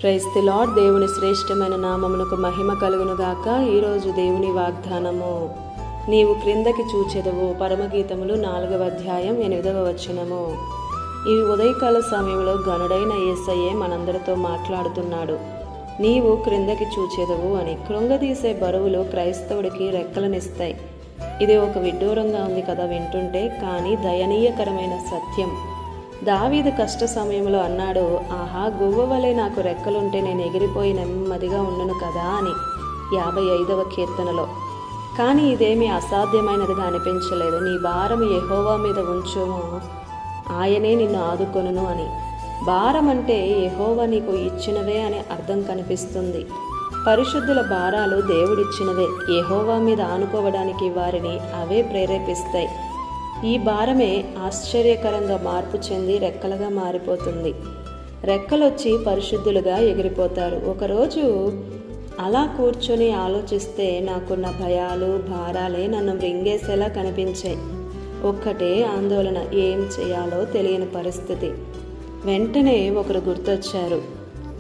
Praise the lord. దేవుని శ్రేష్టమైన నామమునకు మహిమ కలుగునుగాక. ఈరోజు దేవుని వాగ్దానము, నీవు క్రిందకి చూచెదవు. పరమగీతములు 4వ అధ్యాయం 8వ వచనము. ఈ ఉదయకాల సమయంలో గనుడైన యేసయ్యే మనందరితో మాట్లాడుతున్నాడు. నీవు క్రిందకి చూచెదవు అని. కృంగదీసే బరువులు క్రైస్తవుడికి రెక్కలనిస్తాయి. ఇది ఒక విడ్డూరంగా ఉంది కదా వింటుంటే, కానీ దయనీయకరమైన సత్యం. దావీదు కష్ట సమయంలో అన్నాడు, ఆహా, గువ్వ వలె నాకు రెక్కలుంటే నేను ఎగిరిపోయి నెమ్మదిగా ఉండును కదా అని 55వ కీర్తనలో. కానీ ఇదేమీ అసాధ్యమైనదిగా అనిపించలేదు. నీ భారం యెహోవా మీద ఉంచుము, ఆయనే నిన్ను ఆదుకొనును అని. భారం అంటే యెహోవా నీకు ఇచ్చినవే అని అర్థం కనిపిస్తుంది. పరిశుద్ధుల భారాలు దేవుడిచ్చినవే. యెహోవా మీద ఆనుకోవడానికి వారిని అవే ప్రేరేపిస్తాయి. ఈ భారమే ఆశ్చర్యకరంగా మార్పు చెంది రెక్కలుగా మారిపోతుంది. రెక్కలొచ్చి పరిశుద్ధులుగా ఎగిరిపోతారు. ఒకరోజు అలా కూర్చొని ఆలోచిస్తే నాకున్న భయాలు, భారాలే నన్ను మృంగేసేలా కనిపించాయి. ఒక్కటే ఆందోళన, ఏం చేయాలో తెలియని పరిస్థితి. వెంటనే ఒకరు గుర్తొచ్చారు.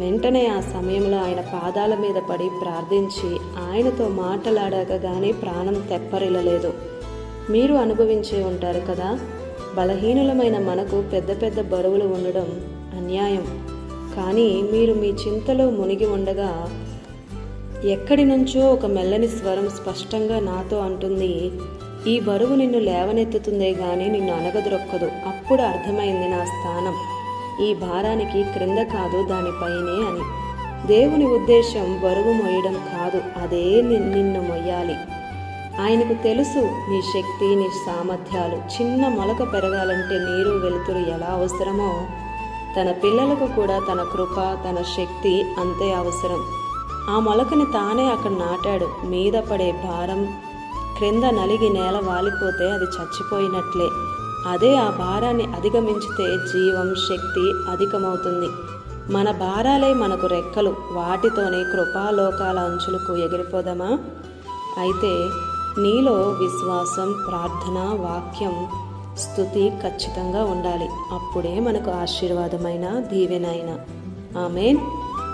వెంటనే ఆ సమయంలో ఆయన పాదాల మీద పడి ప్రార్థించి ఆయనతో మాట్లాడాక కానీ ప్రాణం తెప్పరిల్లలేదు. మీరు అనుభవించే ఉంటారు కదా, బలహీనులమైన మనకు పెద్ద పెద్ద బరువులు ఉండడం అన్యాయం. కానీ మీరు మీ చింతలో మునిగి ఉండగా ఎక్కడి నుంచో ఒక మెల్లని స్వరం స్పష్టంగా నాతో అంటుంది, ఈ బరువు నిన్ను లేవనెత్తుతుందే గాని నిన్ను అనగదొక్కదు. అప్పుడు అర్థమైంది నా స్థానం ఈ భారానికి క్రింద కాదు, దానిపైనే అని. దేవుని ఉద్దేశం బరువు మొయ్యడం కాదు, అదే నిన్ను మొయ్యాలి. ఆయనకు తెలుసు నీ శక్తి, నీ సామర్థ్యాలు. చిన్న మొలక పెరగాలంటే నీరు, వెలుతురు ఎలా అవసరమో తన పిల్లలకు కూడా తన కృప, తన శక్తి అంతే అవసరం. ఆ మొలకని తానే అక్కడ నాటాడు. మీద పడే భారం క్రింద నలిగి నేల వాలిపోతే అది చచ్చిపోయినట్లే. అదే ఆ భారాన్ని అధిగమించితే జీవం, శక్తి అధికమవుతుంది. మన భారాలే మనకు రెక్కలు. వాటితోనే కృపాలోకాల అంచులకు ఎగిరిపోదామా? అయితే నీలో విశ్వాసం, ప్రార్థన, వాక్యం, స్తుతి ఖచ్చితంగా ఉండాలి. అప్పుడే మనకు ఆశీర్వాదమైన, దీవెనైన. ఆమేన్.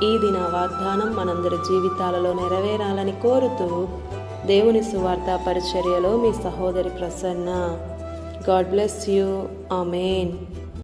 ఈ దిన వాగ్దానం మనందరి జీవితాలలో నెరవేరాలని కోరుతూ దేవుని సువార్త పరిచర్యలో మీ సహోదరి Prasanna. God bless you. Amen.